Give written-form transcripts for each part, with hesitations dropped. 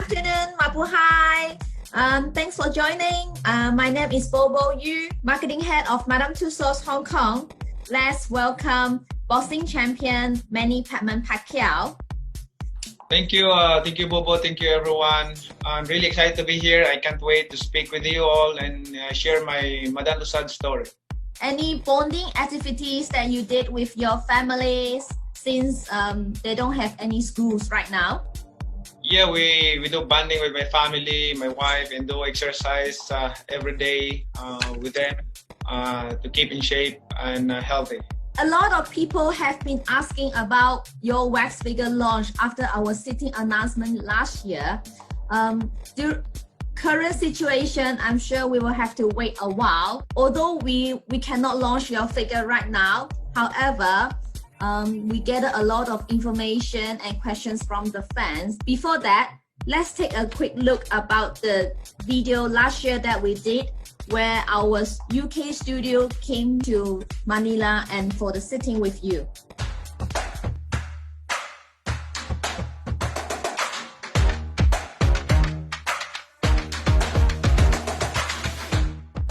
afternoon, Mabuhay. Thanks for joining. My name is Bobo Yu, Marketing Head of Madame Tussauds Hong Kong. Let's welcome boxing champion Manny Pacquiao. Thank you, Bobo. Thank you, everyone. I'm really excited to be here. I can't wait to speak with you all and share my Madame Tussauds story. Any bonding activities that you did with your families since they don't have any schools right now? Yeah, we do bonding with my family, my wife, and do exercise every day with them to keep in shape and healthy. A lot of people have been asking about your wax figure launch after our sitting announcement last year. The current situation, I'm sure we will have to wait a while. Although we cannot launch your figure right now, however, we gathered a lot of information and questions from the fans. Before that, let's take a quick look about the video last year that we did, where our UK studio came to Manila and for the sitting with you.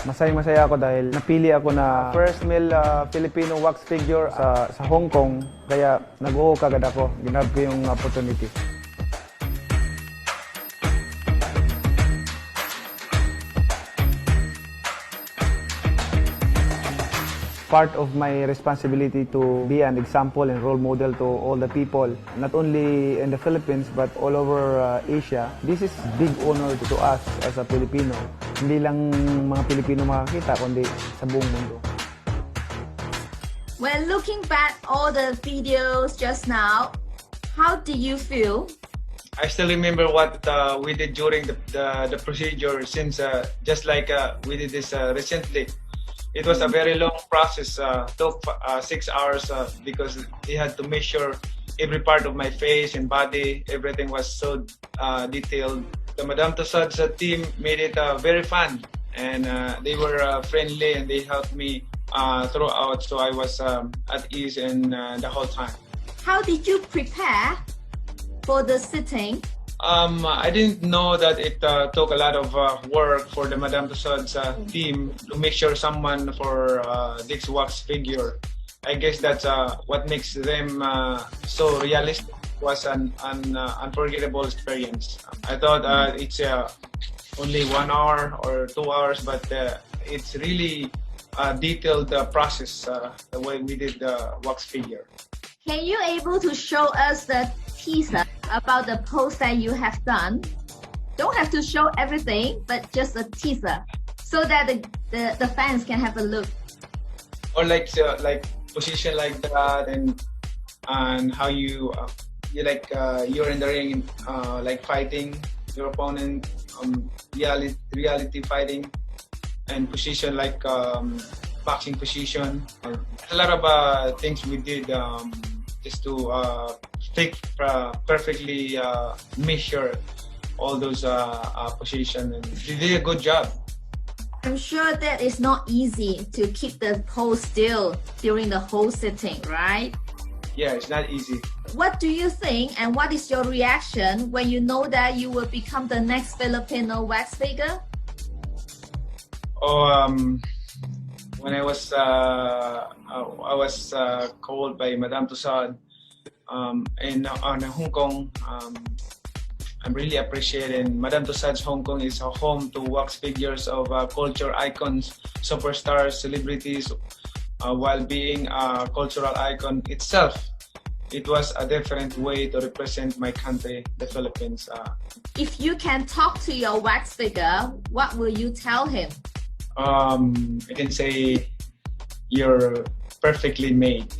Masaya ako dahil napili ako na first male Filipino wax figure sa Hong Kong. Kaya nag-oo kagad ako. Ginab ko yung opportunity. Part of my responsibility to be an example and role model to all the people, not only in the Philippines but all over Asia. This is big honor to us as a Filipino. Hindi lang mga Pilipino makakita, kundi sa buong mundo. Well, looking back all the videos just now, how do you feel? I still remember what we did during the procedure, since just like we did this recently. It was a very long process, took 6 hours because they had to measure every part of my face and body. Everything was so detailed. The Madame Tussauds team made it very fun, and they were friendly and they helped me throughout, so I was at ease and the whole time. How did you prepare for the sitting? I didn't know that it took a lot of work for the Madame Tussauds team to make sure someone for this wax figure. I guess that's what makes them so realistic. It was an unforgettable experience. I thought it's only 1 hour or 2 hours, but it's really a detailed process the way we did the wax figure. Can you able to show us the teaser about the pose that you have done? Don't have to show everything, but just a teaser so that the fans can have a look. Or like position like that, and how you you're in the ring, like fighting your opponent, reality fighting, and position like boxing position. A lot of things we did just to perfectly measure all those positions, and they did a good job. I'm sure that it's not easy to keep the pose still during the whole sitting, right? Yeah, it's not easy. What do you think, and what is your reaction when you know that you will become the next Filipino wax figure? When I was called by Madame Tussauds on Hong Kong, I'm really appreciating. Madame Tussauds Hong Kong is a home to wax figures of culture icons, superstars, celebrities. While being a cultural icon itself, it was a different way to represent my country, the Philippines. If you can talk to your wax figure, what will you tell him? I can say you're perfectly made.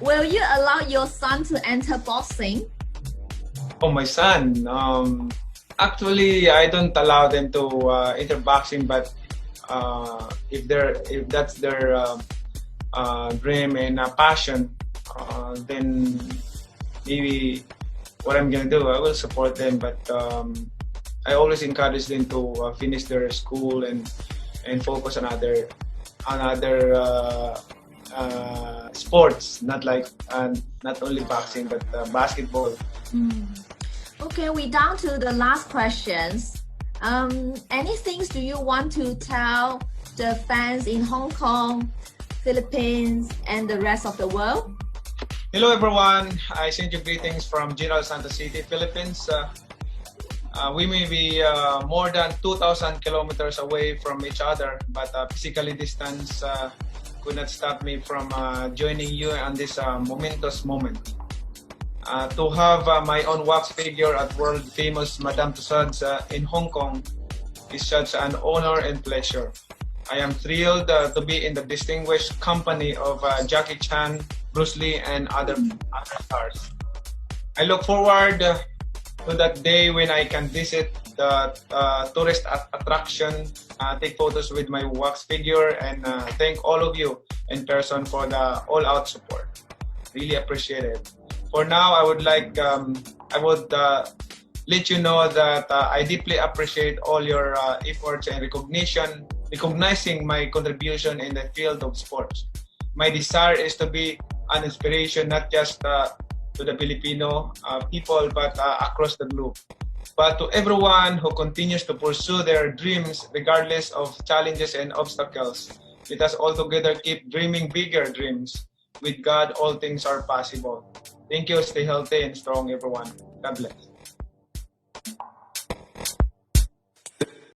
Will you allow your son to enter boxing? Oh, my son. Actually, I don't allow them to enter boxing, but if that's their dream and passion, then maybe what I'm gonna do, I will support them. But I always encourage them to finish their school and focus on other sports, not only boxing but basketball. Okay, we down to the last questions. Any things do you want to tell the fans in Hong Kong, Philippines, and the rest of the world? Hello everyone, I send you greetings from General Santos City, Philippines. We may be more than 2,000 kilometers away from each other, but physically distance could not stop me from joining you on this momentous moment. To have my own wax figure at world famous Madame Tussauds in Hong Kong is such an honor and pleasure. I am thrilled to be in the distinguished company of Jackie Chan, Bruce Lee, and other stars. I look forward to that day when I can visit the tourist attraction, take photos with my wax figure, and thank all of you in person for the all-out support. Really appreciate it. For now, I would let you know that I deeply appreciate all your efforts and recognizing my contribution in the field of sports. My desire is to be an inspiration not just to the Filipino people but across the globe. But to everyone who continues to pursue their dreams regardless of challenges and obstacles, let us all together keep dreaming bigger dreams. With God, all things are possible. Thank you. Stay healthy and strong, everyone. God bless.